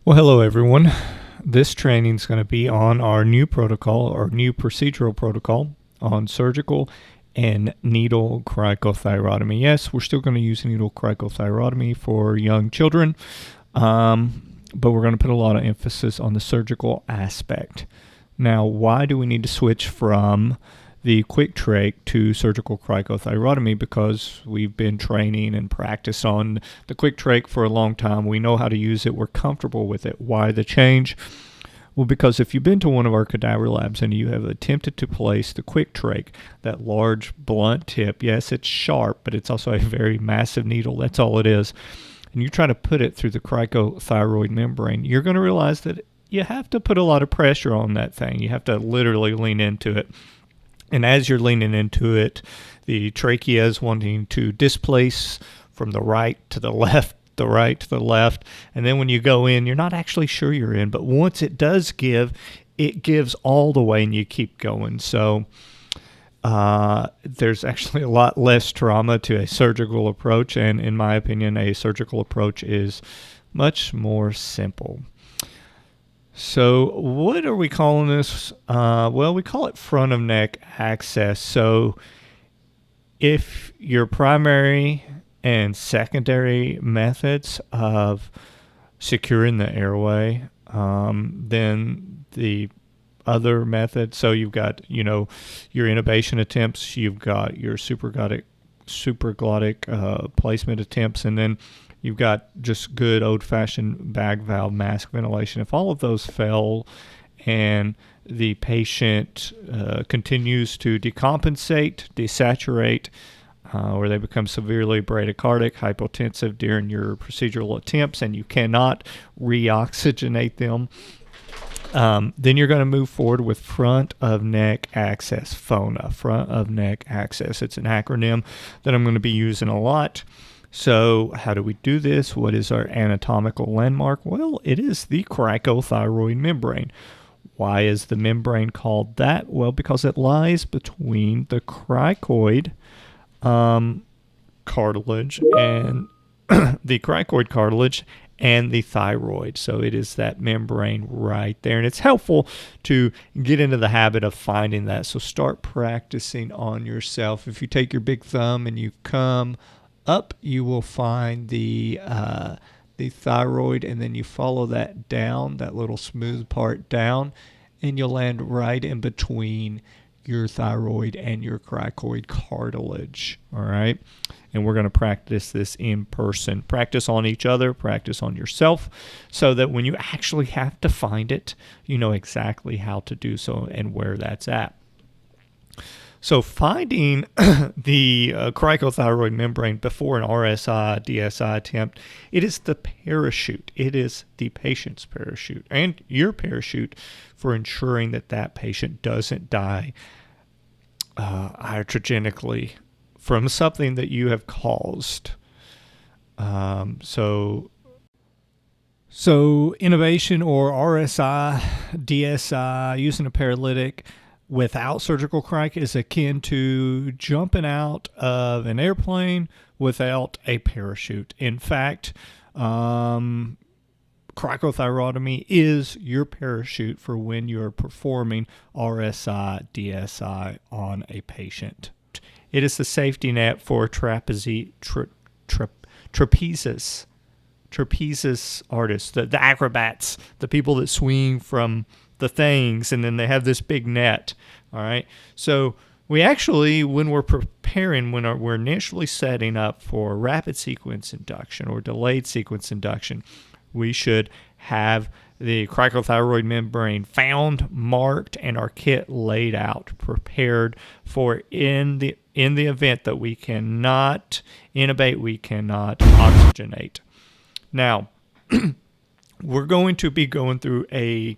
Well, hello everyone. This training is going to be on our new protocol, or new procedural protocol on surgical and needle cricothyrotomy. Yes, we're still going to use needle cricothyrotomy for young children, but we're going to put a lot of emphasis on the surgical aspect. Now, why do we need to switch from the Cric to surgical cricothyrotomy? Because we've been training and practice on the Cric for a long time. We know how to use it. We're comfortable with it. Why the change? Well, because if you've been to one of our cadaver labs and you have attempted to place the Cric, that large blunt tip, yes, it's sharp, but it's also a very massive needle. That's all it is. And you try to put it through the cricothyroid membrane, you're going to realize that you have to put a lot of pressure on that thing. You have to literally lean into it. And as you're leaning into it, the trachea is wanting to displace from the right to the left, the right to the left. And then when you go in, you're not actually sure you're in. But once it does give, it gives all the way and you keep going. So there's actually a lot less trauma to a surgical approach. And in my opinion, a surgical approach is much more simple. So what are we calling this? Well, we call it front of neck access. So if your primary and secondary methods of securing the airway, then the other method, so you've got, your intubation attempts, you've got your supraglottic placement attempts, and then you've got just good old-fashioned bag valve mask ventilation. If all of those fail and the patient continues to decompensate, desaturate, or they become severely bradycardic, hypotensive during your procedural attempts, and you cannot reoxygenate them, then you're going to move forward with front of neck access, FONA, front of neck access. It's an acronym that I'm going to be using a lot. So how do we do this? What is our anatomical landmark? Well, it is the cricothyroid membrane. Why is the membrane called that? Well, because it lies between the cricoid cartilage and the cricoid cartilage and the thyroid. So it is that membrane right there. And it's helpful to get into the habit of finding that. So start practicing on yourself. If you take your big thumb and you come up, you will find the thyroid, and then you follow that down, that little smooth part down, and you'll land right in between your thyroid and your cricoid cartilage. All right, and we're going to practice this in person. Practice on each other, practice on yourself, so that when you actually have to find it, you know exactly how to do so and where that's at. So finding the cricothyroid membrane before an RSI, DSI attempt, it is the parachute. It is the patient's parachute and your parachute for ensuring that that patient doesn't die iatrogenically from something that you have caused. So intubation or RSI, DSI, using a paralytic without surgical cric is akin to jumping out of an airplane without a parachute. In fact, cricothyrotomy is your parachute for when you're performing RSI, DSI on a patient. It is the safety net for trapeze artists, the acrobats, the people that swing from the things, and then they have this big net. All right. So we actually, when we're preparing, we're initially setting up for rapid sequence induction or delayed sequence induction, we should have the cricothyroid membrane found, marked, and our kit laid out, prepared for in the event that we cannot intubate, we cannot oxygenate. Now, we're going to be going through a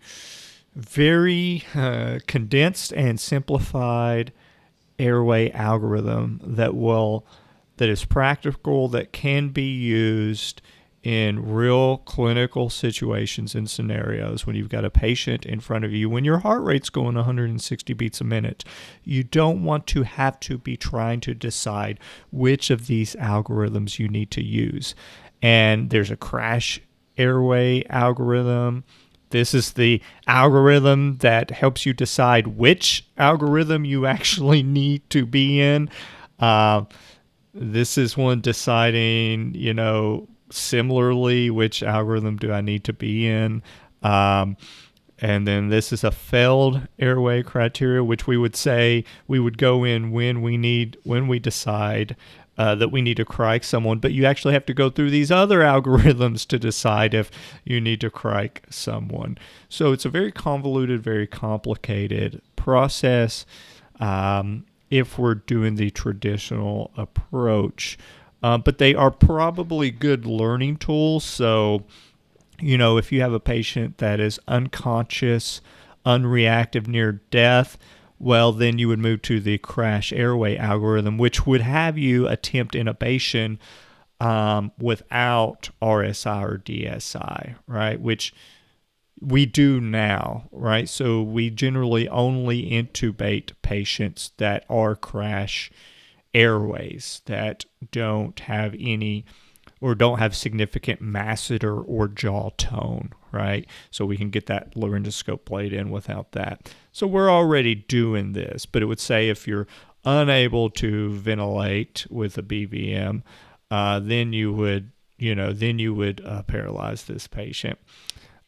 very condensed and simplified airway algorithm that is practical, that can be used in real clinical situations and scenarios. When you've got a patient in front of you, when your heart rate's going 160 beats a minute, you don't want to have to be trying to decide which of these algorithms you need to use. And there's a crash airway algorithm. This is the algorithm that helps you decide which algorithm you actually need to be in. This is one deciding, similarly, which algorithm do I need to be in. And then this is a failed airway criteria, which we would say we would go in when we decide that we need to cric someone. But you actually have to go through these other algorithms to decide if you need to cric someone. So it's a very convoluted, very complicated process if we're doing the traditional approach. But they are probably good learning tools. So if you have a patient that is unconscious, unreactive, near death, well, then you would move to the crash airway algorithm, which would have you attempt intubation without RSI or DSI, right? Which we do now, right? So we generally only intubate patients that are crash airways that don't have any or don't have significant masseter or jaw tone, right? So we can get that laryngoscope blade in without that. So we're already doing this, but it would say if you're unable to ventilate with a BVM, then you would paralyze this patient.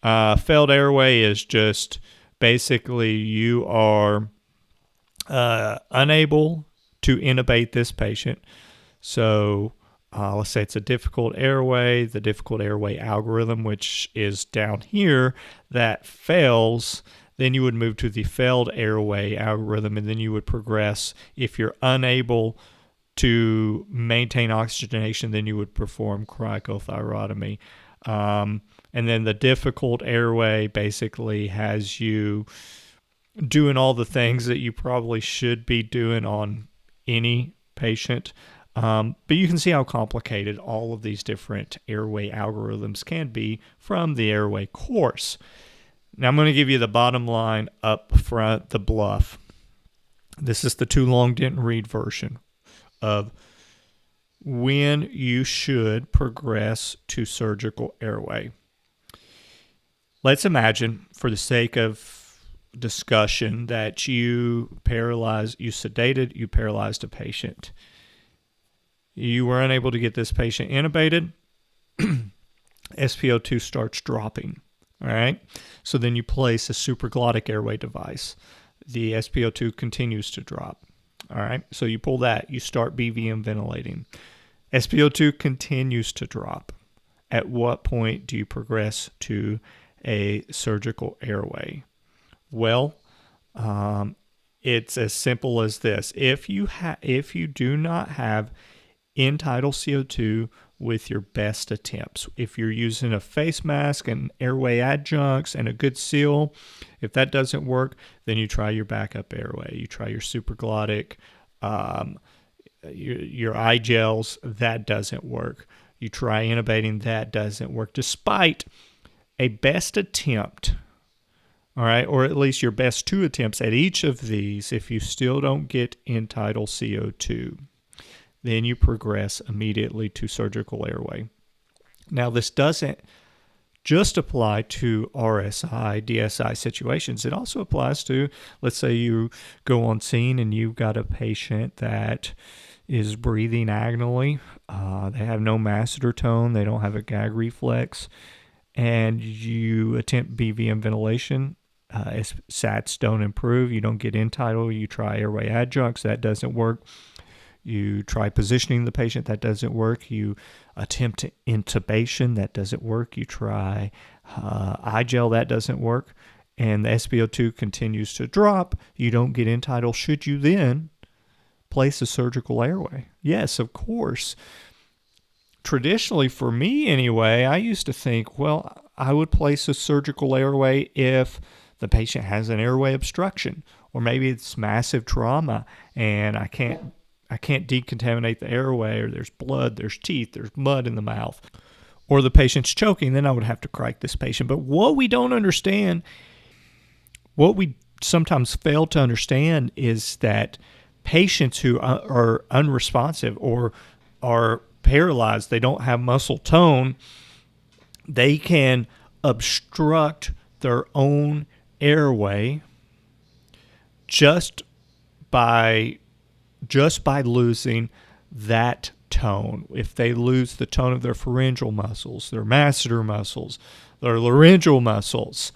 Failed airway is just basically you are unable to intubate this patient. So let's say it's a difficult airway, the difficult airway algorithm, which is down here, that fails. Then you would move to the failed airway algorithm, and then you would progress. If you're unable to maintain oxygenation, then you would perform cricothyrotomy. And then the difficult airway basically has you doing all the things that you probably should be doing on any patient. But you can see how complicated all of these different airway algorithms can be from the airway course. Now I'm going to give you the bottom line up front, the bluff. This is the too long didn't read version of when you should progress to surgical airway. Let's imagine, for the sake of discussion, that you sedated, you paralyzed a patient. You were unable to get this patient intubated. SpO2 starts dropping. All right. So then you place a supraglottic airway device. The SpO2 continues to drop. All right. So you pull that. You start BVM ventilating. SpO2 continues to drop. At what point do you progress to a surgical airway? Well, it's as simple as this. If you do not have end-tidal CO2 with your best attempts. If you're using a face mask and airway adjuncts and a good seal, if that doesn't work, then you try your backup airway. You try your supraglottic, your eye gels, that doesn't work. You try intubating, that doesn't work. Despite a best attempt, all right, or at least your best two attempts at each of these, if you still don't get end-tidal CO2, then you progress immediately to surgical airway. Now, this doesn't just apply to RSI, DSI situations. It also applies to, let's say you go on scene and you've got a patient that is breathing agonally. They have no masseter tone. They don't have a gag reflex. And you attempt BVM ventilation. SATs don't improve. You don't get end-tidal. You try airway adjuncts. That doesn't work. You try positioning the patient, that doesn't work. You attempt intubation, that doesn't work. You try eye gel, that doesn't work. And the SpO2 continues to drop. You don't get end-tidal. Should you then place a surgical airway? Yes, of course. Traditionally, for me anyway, I used to think, well, I would place a surgical airway if the patient has an airway obstruction, or maybe it's massive trauma and I can't decontaminate the airway, or there's blood, there's teeth, there's mud in the mouth, or the patient's choking, then I would have to cric this patient. But what we don't understand, what we sometimes fail to understand, is that patients who are unresponsive or are paralyzed, they don't have muscle tone, they can obstruct their own airway just by losing that tone. If they lose the tone of their pharyngeal muscles, their masseter muscles, their laryngeal muscles,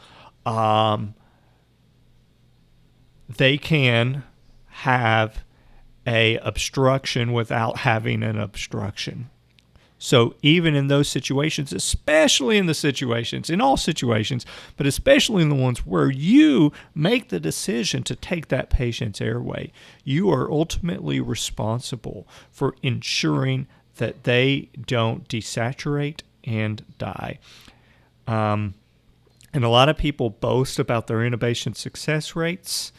they can have a obstruction without having an obstruction. So even in those situations, especially in all situations, but especially in the ones where you make the decision to take that patient's airway, you are ultimately responsible for ensuring that they don't desaturate and die. And a lot of people boast about their intubation success rates.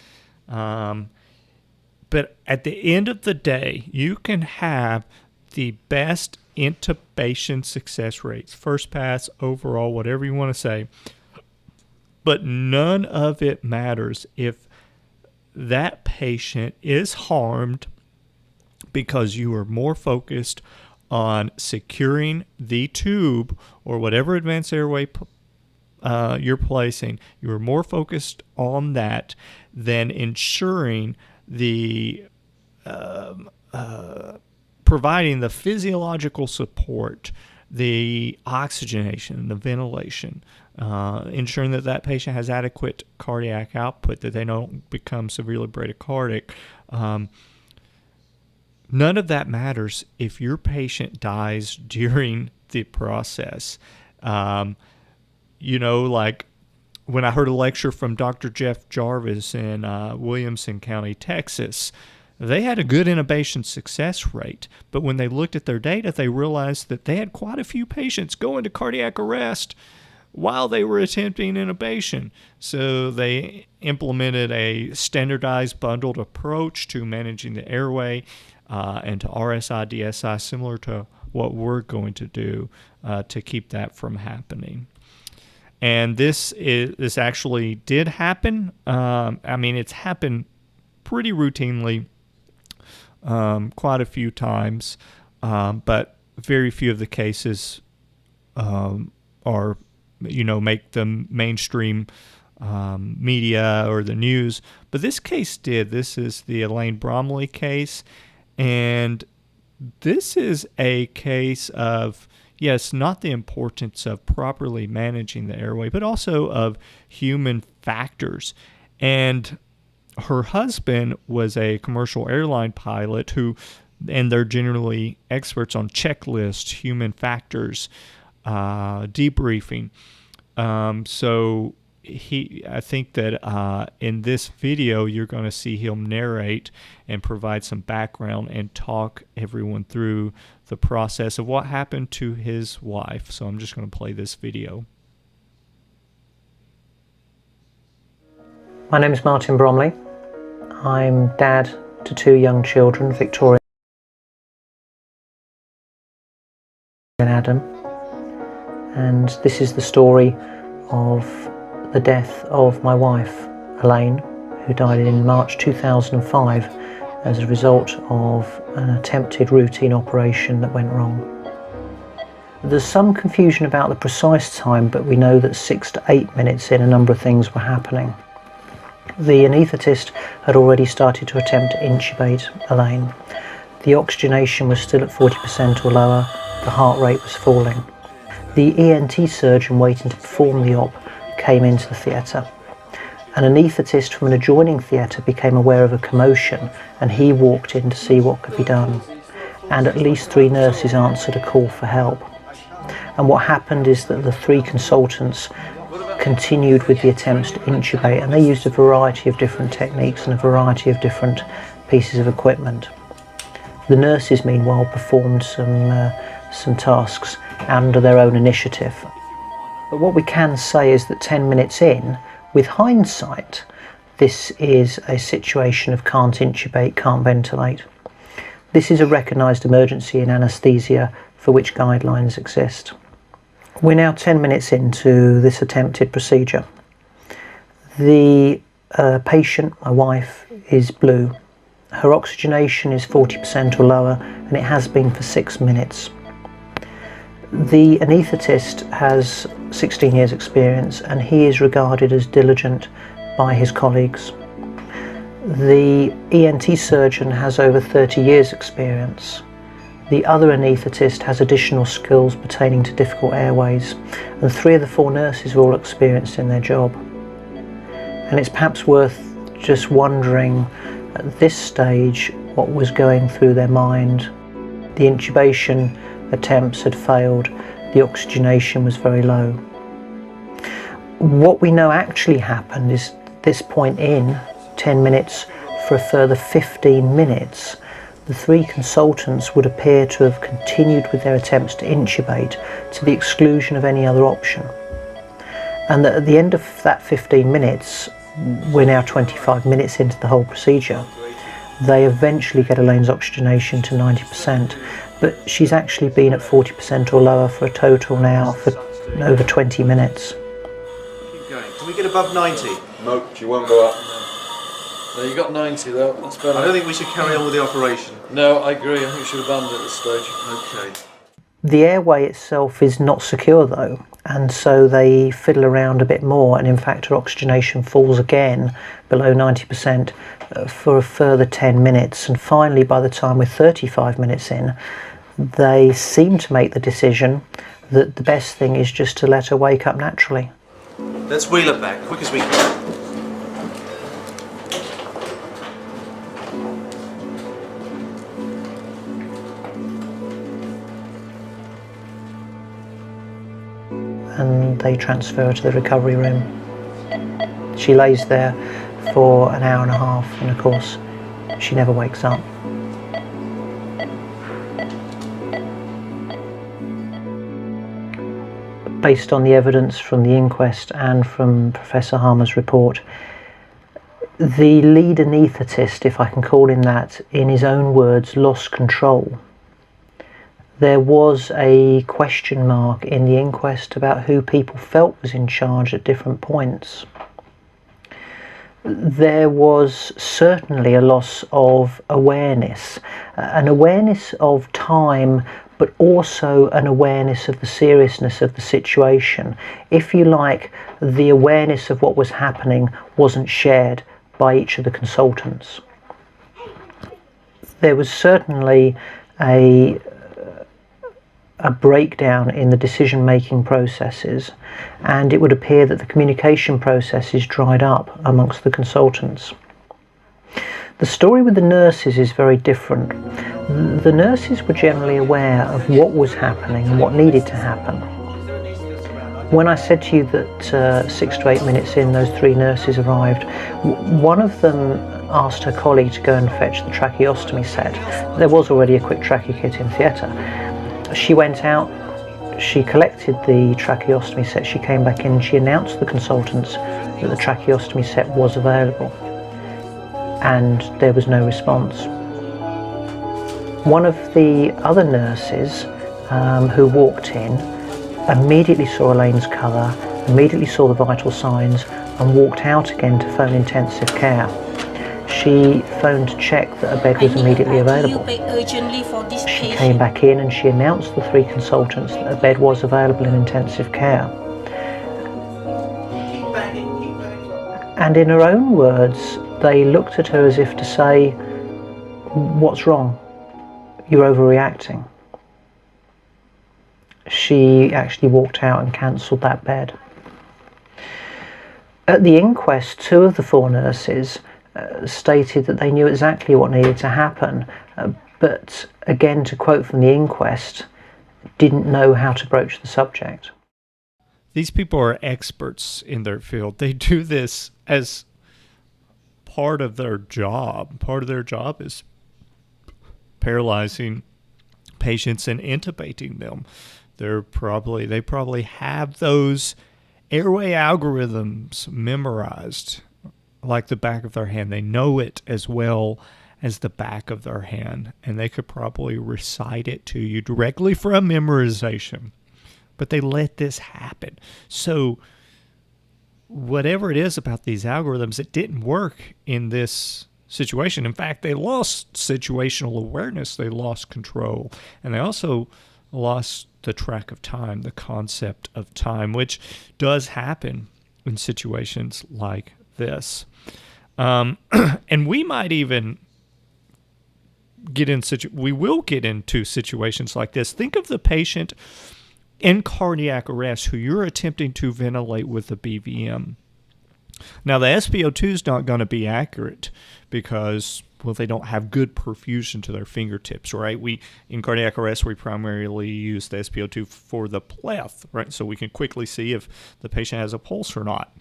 But at the end of the day, you can have the best intubation success rates, first pass, overall, whatever you want to say, but none of it matters if that patient is harmed because you are more focused on securing the tube or whatever advanced airway you're placing. You are more focused on that than ensuring the providing the physiological support, the oxygenation, the ventilation, ensuring that that patient has adequate cardiac output, that they don't become severely bradycardic. None of that matters if your patient dies during the process. Like when I heard a lecture from Dr. Jeff Jarvis in Williamson County, Texas, they had a good intubation success rate, but when they looked at their data, they realized that they had quite a few patients go into cardiac arrest while they were attempting intubation. So they implemented a standardized bundled approach to managing the airway and to RSI, DSI, similar to what we're going to do to keep that from happening. And this actually did happen. It's happened pretty routinely, quite a few times, but very few of the cases make the mainstream media or the news. But this case did. This is the Elaine Bromley case, and this is a case of, yes, not the importance of properly managing the airway, but also of human factors. And her husband was a commercial airline pilot and they're generally experts on checklists, human factors, debriefing. So I think that in this video, you're going to see him narrate and provide some background and talk everyone through the process of what happened to his wife. So I'm just going to play this video. My name is Martin Bromley. I'm dad to 2 young children, Victoria and Adam. And this is the story of the death of my wife, Elaine, who died in March 2005 as a result of an attempted routine operation that went wrong. There's some confusion about the precise time, but we know that 6 to 8 minutes in, a number of things were happening. The anaesthetist had already started to attempt to intubate Elaine. The oxygenation was still at 40% or lower, the heart rate was falling. The ENT surgeon waiting to perform the op came into the theatre. An anaesthetist from an adjoining theatre became aware of a commotion and he walked in to see what could be done. And at least 3 nurses answered a call for help. And what happened is that the 3 consultants continued with the attempts to intubate, and they used a variety of different techniques and a variety of different pieces of equipment. The nurses, meanwhile, performed some tasks under their own initiative. But what we can say is that 10 minutes in, with hindsight, this is a situation of can't intubate, can't ventilate. This is a recognised emergency in anaesthesia for which guidelines exist. We're now 10 minutes into this attempted procedure. The patient, my wife, is blue. Her oxygenation is 40% or lower, and it has been for 6 minutes. The anaesthetist has 16 years experience and he is regarded as diligent by his colleagues. The ENT surgeon has over 30 years experience. The other anaesthetist has additional skills pertaining to difficult airways, and 3 of the 4 nurses are all experienced in their job. And it's perhaps worth just wondering at this stage what was going through their mind. The intubation attempts had failed, the oxygenation was very low. What we know actually happened is this point in 10 minutes for a further 15 minutes, the 3 consultants would appear to have continued with their attempts to intubate to the exclusion of any other option. And that at the end of that 15 minutes, we're now 25 minutes into the whole procedure, they eventually get Elaine's oxygenation to 90%, but she's actually been at 40% or lower for a total now for over 20 minutes. Keep going. Can we get above 90? Nope, she won't go up. No, you got 90 though, that's better. I don't think we should carry on with the operation. No, I agree, I think we should abandon it at this stage. Okay. The airway itself is not secure though, and so they fiddle around a bit more, and in fact her oxygenation falls again below 90% for a further 10 minutes, and finally by the time we're 35 minutes in, they seem to make the decision that the best thing is just to let her wake up naturally. Let's wheel her back, quick as we can. And they transfer her to the recovery room. She lays there for an hour and a half, and of course she never wakes up. Based on the evidence from the inquest and from Professor Harmer's report, the lead anaesthetist, if I can call him that, in his own words, lost control. There was a question mark in the inquest about who people felt was in charge at different points. There was certainly a loss of awareness, an awareness of time, but also an awareness of the seriousness of the situation. If you like, the awareness of what was happening wasn't shared by each of the consultants. There was certainly a breakdown in the decision-making processes, and it would appear that the communication processes dried up amongst the consultants. The story with the nurses is very different. The nurses were generally aware of what was happening and what needed to happen. When I said to you that 6 to 8 minutes in, those 3 nurses arrived, one of them asked her colleague to go and fetch the tracheostomy set. There was already a quick trachea kit in theatre. She went out, she collected the tracheostomy set, she came back in and she announced to the consultants that the tracheostomy set was available, and there was no response. One of the other nurses who walked in immediately saw Elaine's colour, immediately saw the vital signs, and walked out again to phone intensive care. She phoned to check that a bed was immediately available. She came back in and she announced to the 3 consultants that a bed was available in intensive care. And in her own words, they looked at her as if to say, "What's wrong? You're overreacting." She actually walked out and cancelled that bed. At the inquest, 2 of the 4 nurses stated that they knew exactly what needed to happen, but again, to quote from the inquest, didn't know how to broach the subject. These people are experts in their field. They do this as part of their job. Part of their job is paralyzing patients and intubating them. They probably have those airway algorithms memorized like the back of their hand. They know it as well as the back of their hand, and they could probably recite it to you directly from memorization. But they let this happen. So whatever it is about these algorithms, it didn't work in this situation. In fact, they lost situational awareness. They lost control. And they also lost the track of time, the concept of time, which does happen in situations like this. And we might even we will get into situations like this. Think of the patient in cardiac arrest who you're attempting to ventilate with a BVM. Now, the SpO2 is not going to be accurate because, well, they don't have good perfusion to their fingertips, right? In cardiac arrest, we primarily use the SpO2 for the pleth, right? So we can quickly see if the patient has a pulse or not.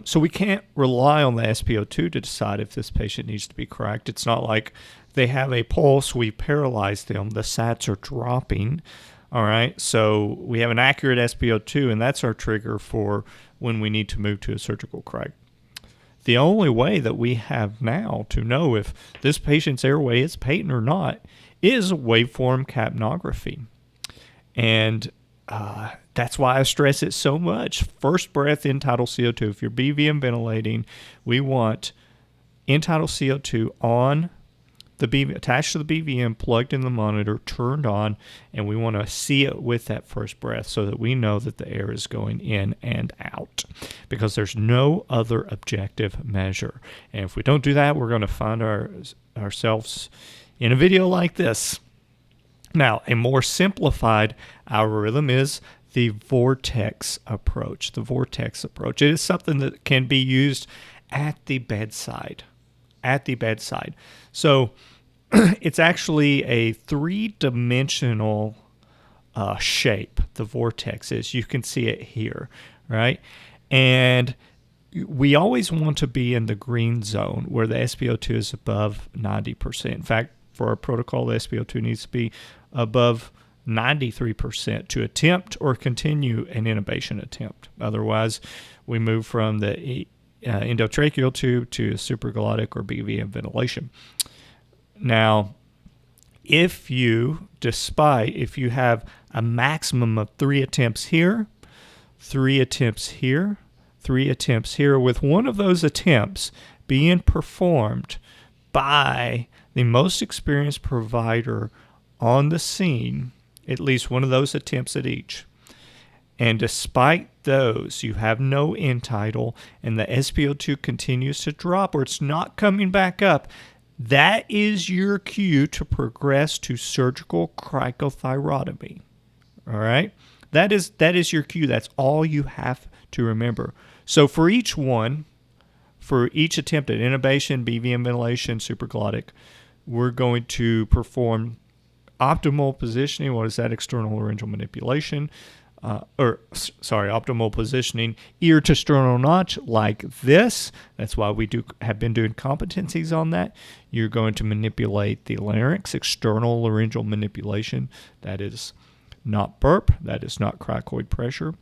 So we can't rely on the SpO2 to decide if this patient needs to be cracked. It's not like they have a pulse, we paralyze them, the sats are dropping. All right, so we have an accurate SpO2, and that's our trigger for when we need to move to a surgical cric. The only way that we have now to know if this patient's airway is patent or not is waveform capnography. And that's why I stress it so much. First breath end-tidal CO2. If you're BVM ventilating, we want end-tidal CO2 on the BVM, attached to the BVM, plugged in the monitor, turned on, and we want to see it with that first breath so that we know that the air is going in and out, because there's no other objective measure. And if we don't do that, we're going to find ourselves in a video like this. Now, a more simplified algorithm is the vortex approach. The vortex approach. It is something that can be used at the bedside. So it's actually a three-dimensional shape, the vortex is. You can see it here, right? And we always want to be in the green zone where the SpO2 is above 90%. In fact, for our protocol, the SpO2 needs to be above 93% to attempt or continue an intubation attempt. Otherwise, we move from the endotracheal tube to supraglottic or BVM ventilation. Now, if you have a maximum of 3 attempts here, 3 attempts here, 3 attempts here, with one of those attempts being performed by the most experienced provider on the scene, at least one of those attempts at each, and despite those, you have no end-tidal, and the SpO2 continues to drop or it's not coming back up, that is your cue to progress to surgical cricothyrotomy. All right? That is your cue. That's all you have to remember. So for each attempt at intubation, BVM ventilation, supraglottic, we're going to perform optimal positioning. What is that? External laryngeal manipulation. Optimal positioning, ear to sternal notch, like this. That's why we have been doing competencies on that. You're going to manipulate the larynx, external laryngeal manipulation. That is not burp. That is not cricoid pressure.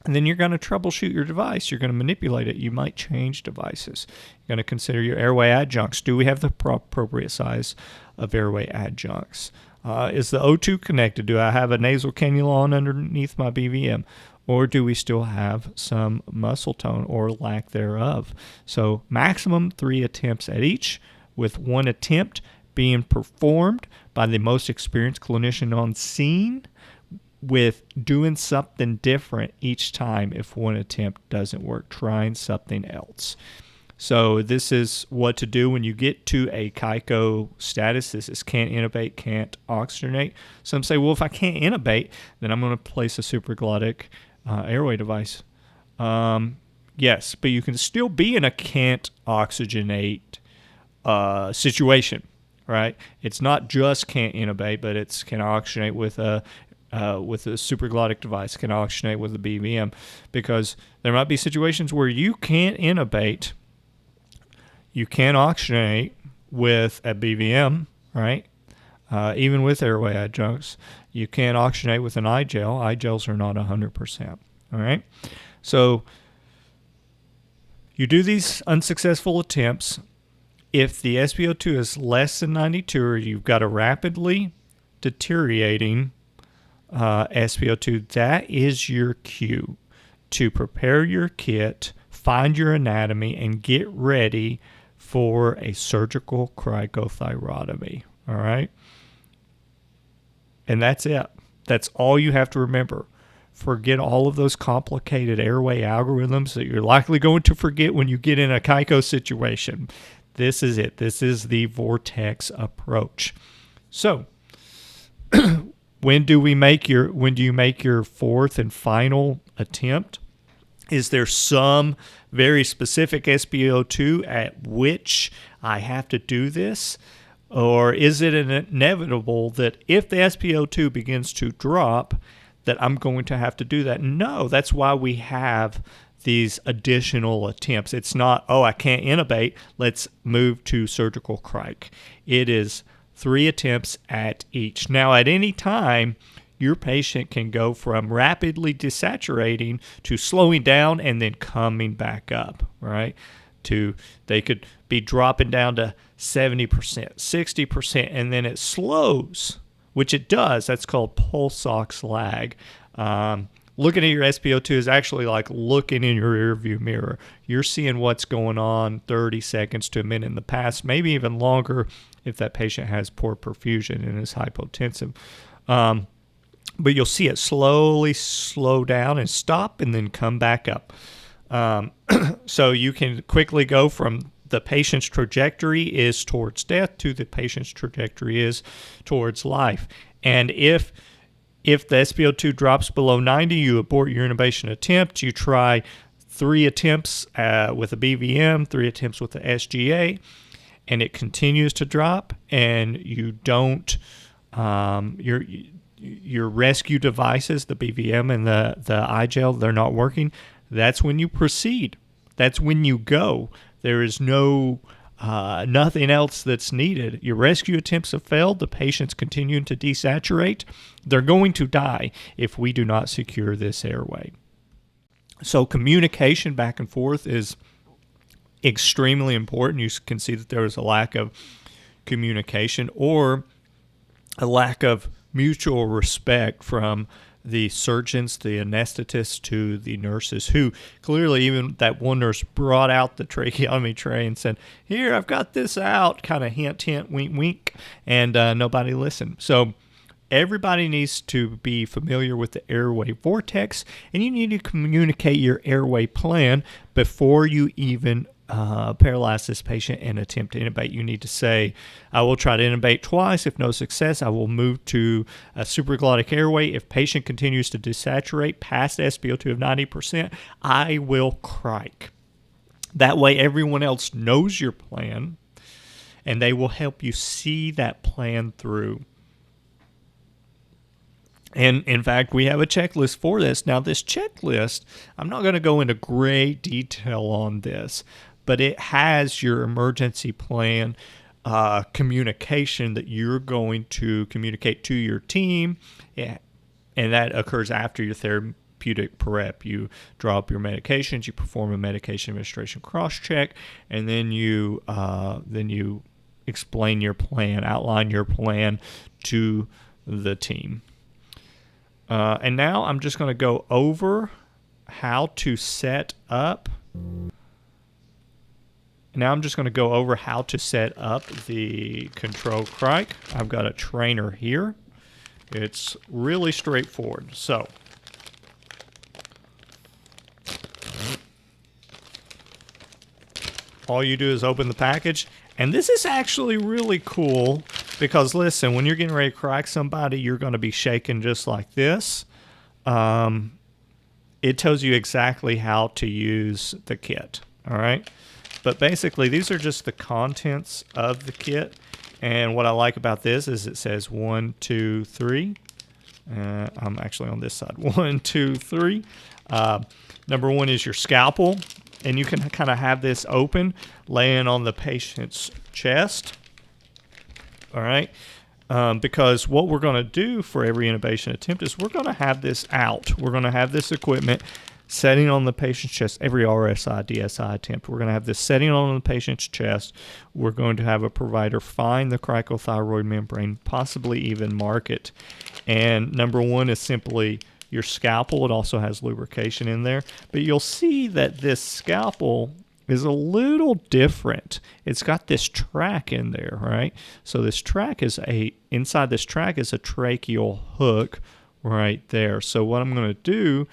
And then you're going to troubleshoot your device. You're going to manipulate it. You might change devices. You're going to consider your airway adjuncts. Do we have the appropriate size of airway adjuncts? Is the O2 connected? Do I have a nasal cannula on underneath my BVM? Or do we still have some muscle tone or lack thereof? So maximum 3 attempts at each, with 1 attempt being performed by the most experienced clinician on scene, with doing something different each time if 1 attempt doesn't work, trying something else. So this is what to do when you get to a CICO status. This is can't intubate, can't oxygenate. Some say, well, if I can't intubate, then I'm going to place a supraglottic airway device. Yes, but you can still be in a can't oxygenate situation, right? It's not just can't intubate, but it's can oxygenate with a supraglottic device, can oxygenate with a BVM, because there might be situations where you can't intubate. You can oxygenate with a BVM, right? Even with airway adjuncts. You can oxygenate with an iGel. iGels are not 100%, all right? So you do these unsuccessful attempts. If the SpO2 is less than 92, or you've got a rapidly deteriorating SpO2, that is your cue to prepare your kit, find your anatomy, and get ready for a surgical cricothyrotomy, all right? And that's it. That's all you have to remember. Forget all of those complicated airway algorithms that you're likely going to forget when you get in a CAICO situation. This is it. This is the vortex approach. So, when do you make your fourth and final attempt? Is there some very specific SpO2 at which I have to do this? Or is it inevitable that if the SpO2 begins to drop, that I'm going to have to do that? No, that's why we have these additional attempts. It's not, oh, I can't intubate, let's move to surgical cric. It is 3 attempts at each. Now, at any time, your patient can go from rapidly desaturating to slowing down and then coming back up, right? They could be dropping down to 70%, 60%, and then it slows, which it does. That's called pulse ox lag. Looking at your SpO2 is actually like looking in your rearview mirror. You're seeing what's going on 30 seconds to a minute in the past, maybe even longer if that patient has poor perfusion and is hypotensive. But you'll see it slowly slow down and stop and then come back up. So you can quickly go from the patient's trajectory is towards death to the patient's trajectory is towards life. And if the SpO2 drops below 90, you abort your intubation attempt. You try 3 attempts with a BVM, 3 attempts with the SGA, and it continues to drop, and you don't your rescue devices, the BVM and the iGel, they're not working. That's when you proceed. That's when you go. There is nothing else that's needed. Your rescue attempts have failed. The patient's continuing to desaturate. They're going to die if we do not secure this airway. So communication back and forth is extremely important. You can see that there is a lack of communication or a lack of mutual respect from the surgeons, the anesthetists, to the nurses, who clearly, even that one nurse brought out the tracheotomy tray and said, "Here, I've got this out," kind of hint, hint, wink, wink, and nobody listened. So everybody needs to be familiar with the airway vortex, and you need to communicate your airway plan before you even paralyze this patient and attempt to intubate. You need to say, I will try to intubate twice. If no success, I will move to a supraglottic airway. If patient continues to desaturate past SpO2 of 90%, I will cric. That way everyone else knows your plan, and they will help you see that plan through. And in fact, we have a checklist for this. Now, this checklist, I'm not going to go into great detail on this, but it has your emergency plan communication that you're going to communicate to your team. Yeah. And that occurs after your therapeutic prep. You draw up your medications, you perform a medication administration cross-check, and then you explain your plan, outline your plan to the team. And now I'm just going to go over how to set up. Now I'm just going to go over how to set up the control cric. I've got a trainer here. It's really straightforward. So all you do is open the package. And this is actually really cool because, listen, when you're getting ready to cric somebody, you're going to be shaking just like this. It tells you exactly how to use the kit, all right? But basically, these are just the contents of the kit. And what I like about this is it says 1, 2, 3. I'm actually on this side. 1, 2, 3. Number 1 is your scalpel. And you can kind of have this open, laying on the patient's chest. All right? Because what we're going to do for every intubation attempt is we're going to have this out. We're going to have this equipment setting on the patient's chest. Every RSI, DSI attempt, we're going to have this setting on the patient's chest. We're going to have a provider find the cricothyroid membrane, possibly even mark it. And number 1 is simply your scalpel. It also has lubrication in there. But you'll see that this scalpel is a little different. It's got this track in there, right? So this track is inside this track is a tracheal hook right there. So what I'm going to do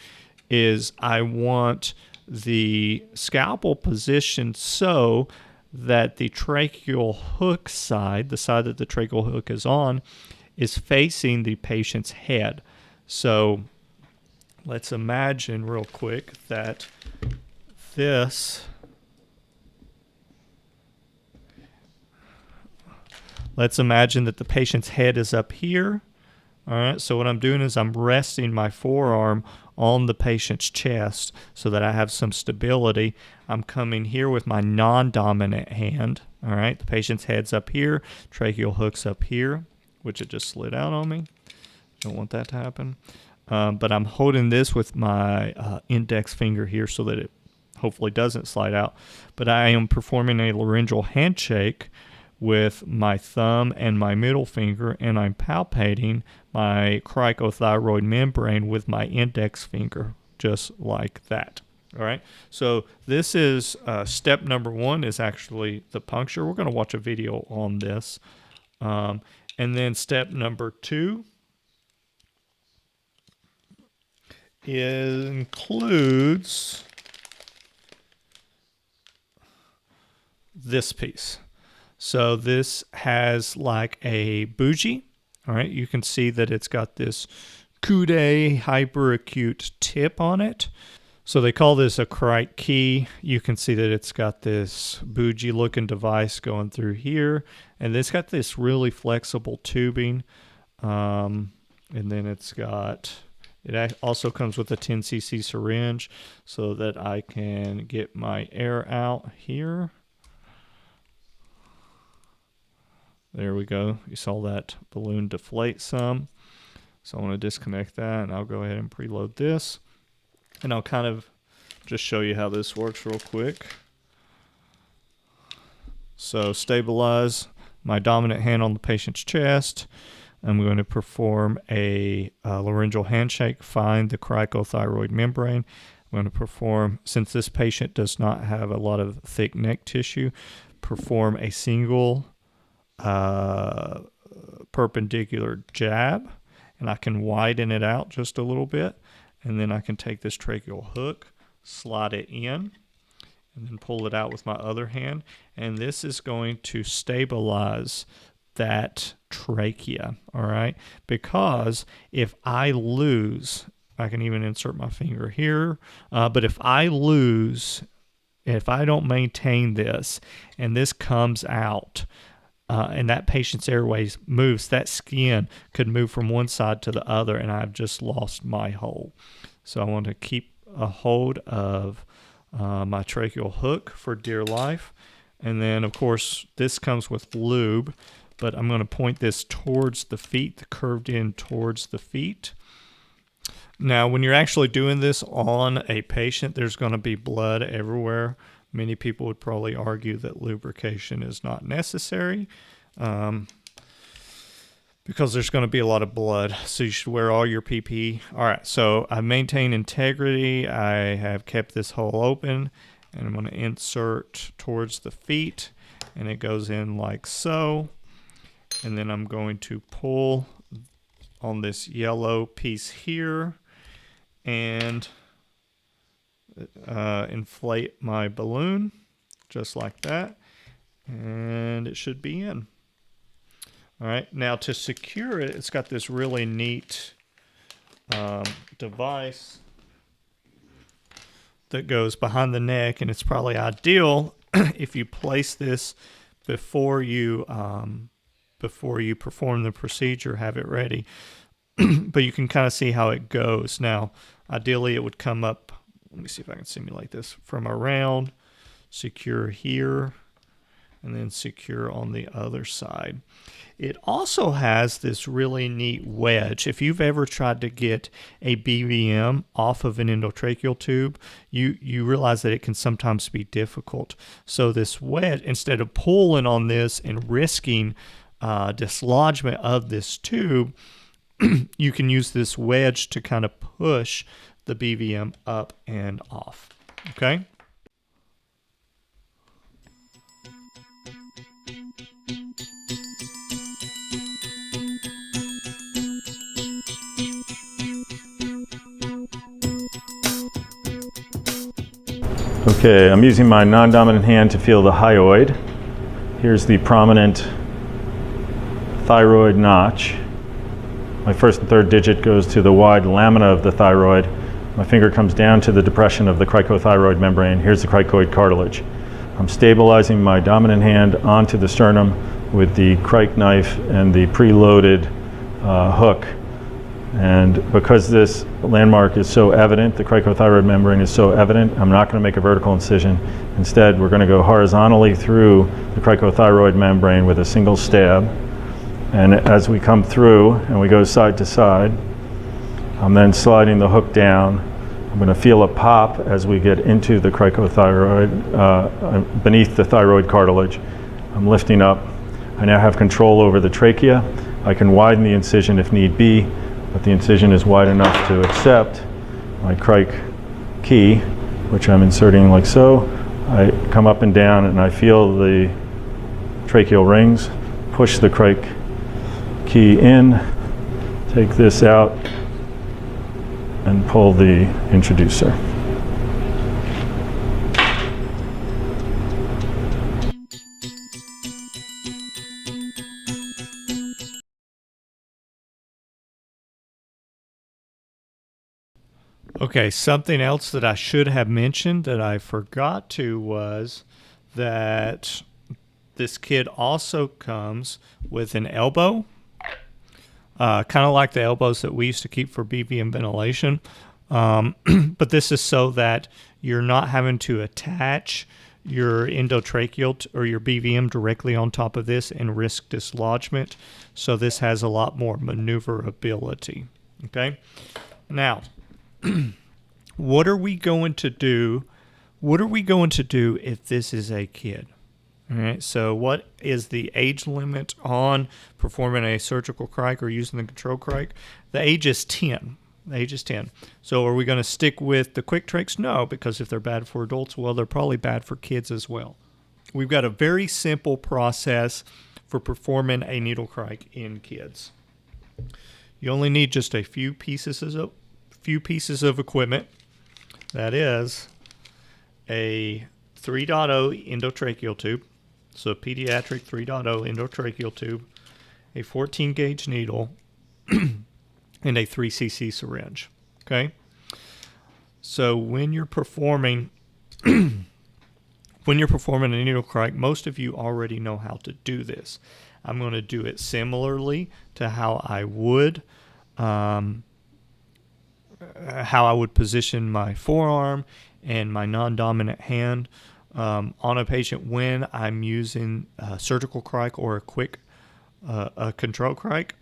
is I want the scalpel positioned so that the tracheal hook side, the side that the tracheal hook is on, is facing the patient's head. So let's imagine real quick that this, let's imagine that the patient's head is up here. All right, so what I'm doing is I'm resting my forearm on the patient's chest so that I have some stability. I'm coming here with my non-dominant hand. All right, the patient's head's up here, tracheal hook's up here, which it just slid out on me. Don't want that to happen. But I'm holding this with my index finger here so that it hopefully doesn't slide out. But I am performing a laryngeal handshake with my thumb and my middle finger, and I'm palpating my cricothyroid membrane with my index finger, just like that. All right, so this is step number 1 is actually the puncture. We're going to watch a video on this. And then step number 2 includes this piece. So this has like a bougie. All right, you can see that it's got this coude hyperacute tip on it. So they call this a Cric key. You can see that it's got this bougie looking device going through here, and it's got this really flexible tubing. And then it also comes with a 10 cc syringe so that I can get my air out here. There we go. You saw that balloon deflate some. So I want to disconnect that, and I'll go ahead and preload this. And I'll kind of just show you how this works real quick. So stabilize my dominant hand on the patient's chest. I'm going to perform a laryngeal handshake, find the cricothyroid membrane. I'm going to perform, since this patient does not have a lot of thick neck tissue, perform a single perpendicular jab, and I can widen it out just a little bit, and then I can take this tracheal hook, slide it in, and then pull it out with my other hand, and this is going to stabilize that trachea, all right? Because if I lose, I can even insert my finger here, but if I don't maintain this, and this comes out, and that patient's airways moves, that skin could move from one side to the other, and I've just lost my hole. So I want to keep a hold of my tracheal hook for dear life. And then, of course, this comes with lube, but I'm going to point this towards the feet, curved in towards the feet. Now, when you're actually doing this on a patient, there's going to be blood everywhere. Many people would probably argue that lubrication is not necessary because there's going to be a lot of blood. So you should wear all your PPE. All right, so I maintain integrity. I have kept this hole open, and I'm going to insert towards the feet, and it goes in like so. And then I'm going to pull on this yellow piece here and inflate my balloon just like that, and it should be in. All right, now to secure it, it's got this really neat device that goes behind the neck, and it's probably ideal if you place this before you perform the procedure, have it ready. But you can kind of see how it goes. Now, ideally it would come up, let me see if I can simulate this, from around, secure here, and then secure on the other side. It also has this really neat wedge. If you've ever tried to get a BVM off of an endotracheal tube, you realize that it can sometimes be difficult. So this wedge, instead of pulling on this and risking dislodgement of this tube, you can use this wedge to kind of push the BVM up and off. Okay? Okay, I'm using my non-dominant hand to feel the hyoid. Here's the prominent thyroid notch. My first and third digit goes to the wide lamina of the thyroid. My finger comes down to the depression of the cricothyroid membrane. Here's the cricoid cartilage. I'm stabilizing my dominant hand onto the sternum with the Cric knife and the preloaded hook. And because this landmark is so evident, the cricothyroid membrane is so evident, I'm not going to make a vertical incision. Instead, we're going to go horizontally through the cricothyroid membrane with a single stab. And as we come through and we go side to side, I'm then sliding the hook down. I'm going to feel a pop as we get into the cricothyroid, beneath the thyroid cartilage. I'm lifting up. I now have control over the trachea. I can widen the incision if need be, but the incision is wide enough to accept my Cric key, which I'm inserting like so. I come up and down and I feel the tracheal rings, push the Cric key in, take this out, and pull the introducer. Okay, something else that I should have mentioned that I forgot to was that this kit also comes with an elbow, kind of like the elbows that we used to keep for BVM ventilation. But this is so that you're not having to attach your endotracheal or your BVM directly on top of this and risk dislodgement. So this has a lot more maneuverability. Okay, now what are we going to do? What are we going to do if this is a kid? All right, so what is the age limit on performing a surgical Cric or using the control Cric? The age is 10. The age is 10. So are we going to stick with the quick trachs? No, because if they're bad for adults, well, they're probably bad for kids as well. We've got a very simple process for performing a needle Cric in kids. You only need just a few pieces of equipment. That is a 3.0 endotracheal tube, so a pediatric 3.0 endotracheal tube, a 14 gauge needle, and a 3 cc syringe. Okay, so when you're performing a needle Cric, most of you already know how to do this. I'm going to do it similarly to how I would position my forearm and my non-dominant hand on a patient when I'm using a surgical Cric or a control Cric.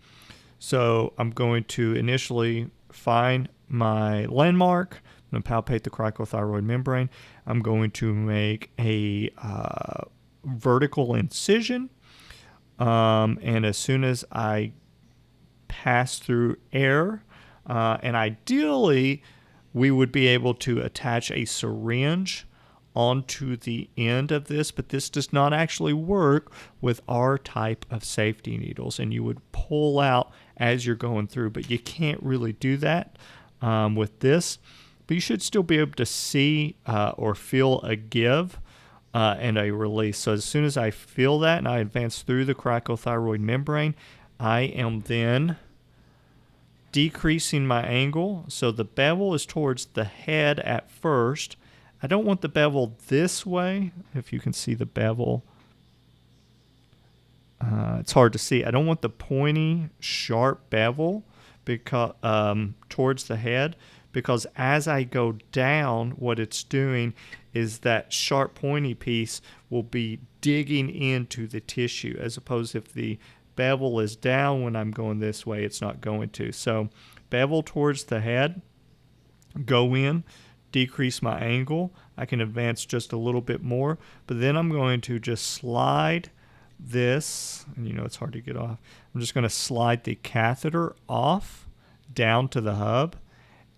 So I'm going to initially find my landmark. I'm going to palpate the cricothyroid membrane. I'm going to make a vertical incision. And as soon as I pass through air, and ideally we would be able to attach a syringe onto the end of this, but this does not actually work with our type of safety needles, and you would pull out as you're going through, but you can't really do that with this. But you should still be able to see or feel a give and a release. So as soon as I feel that and I advance through the cricothyroid membrane, I am then decreasing my angle. So the bevel is towards the head at first. I don't want the bevel this way. If you can see the bevel, it's hard to see. I don't want the pointy, sharp bevel because towards the head, because as I go down, what it's doing is that sharp pointy piece will be digging into the tissue, as opposed if the bevel is down when I'm going this way, it's not going to. So bevel towards the head, go in, decrease my angle. I can advance just a little bit more, but then I'm going to just slide this, and it's hard to get off. I'm just going to slide the catheter off down to the hub,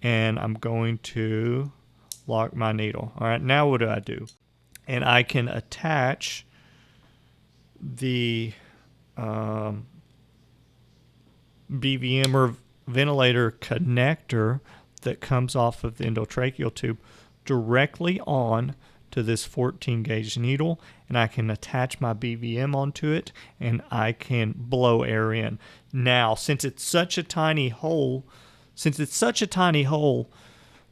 and I'm going to lock my needle. All right, now what do I do? And I can attach the BVM or ventilator connector that comes off of the endotracheal tube directly on to this 14 gauge needle, and I can attach my BVM onto it, and I can blow air in. Now, since it's such a tiny hole,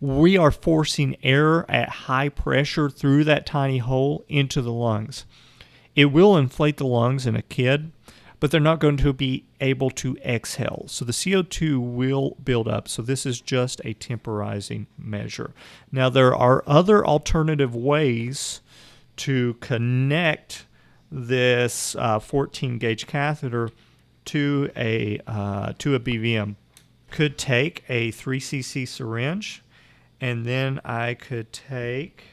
we are forcing air at high pressure through that tiny hole into the lungs. It will inflate the lungs in a kid, but they're not going to be able to exhale. So the CO2 will build up. So this is just a temporizing measure. Now, there are other alternative ways to connect this 14 gauge catheter to a BVM. Could take a 3cc syringe, and then I could take,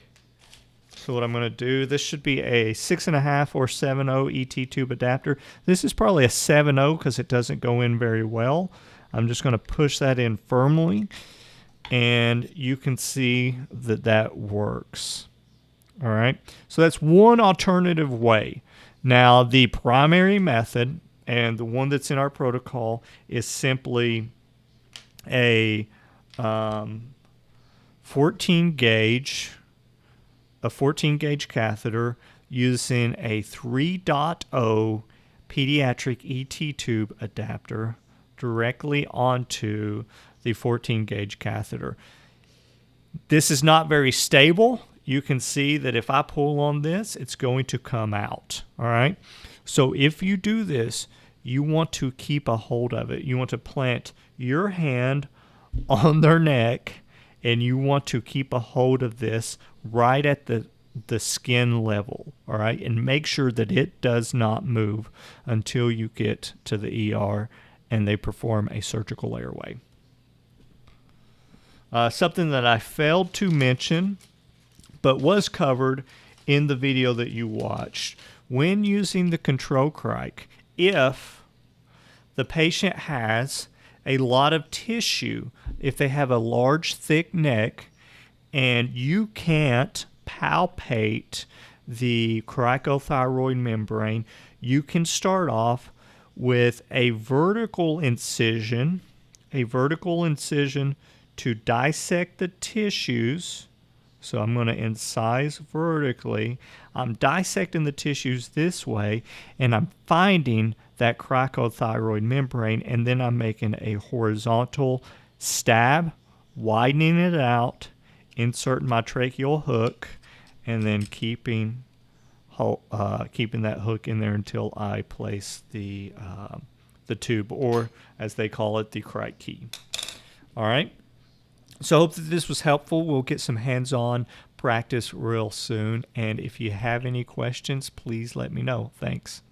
so what I'm going to do, this should be a 6.5 or 7.0 ET tube adapter. This is probably a 7.0 because it doesn't go in very well. I'm just going to push that in firmly, and you can see that that works. All right, so that's one alternative way. Now, the primary method, and the one that's in our protocol, is simply a 14 gauge catheter using a 3.0 pediatric ET tube adapter directly onto the 14 gauge catheter. This is not very stable. You can see that if I pull on this, it's going to come out. All right. So if you do this, you want to keep a hold of it. You want to plant your hand on their neck, and you want to keep a hold of this right at the skin level, all right? And make sure that it does not move until you get to the ER and they perform a surgical airway. Something that I failed to mention, but was covered in the video that you watched. When using the control cric, if the patient has a lot of tissue, if they have a large, thick neck, and you can't palpate the cricothyroid membrane, you can start off with a vertical incision to dissect the tissues. So I'm going to incise vertically. I'm dissecting the tissues this way, and I'm finding that cricothyroid membrane, and then I'm making a horizontal stab, widening it out, inserting my tracheal hook, and then keeping that hook in there until I place the tube, or as they call it, the Cric key. All right. So I hope that this was helpful. We'll get some hands-on practice real soon. And if you have any questions, please let me know. Thanks.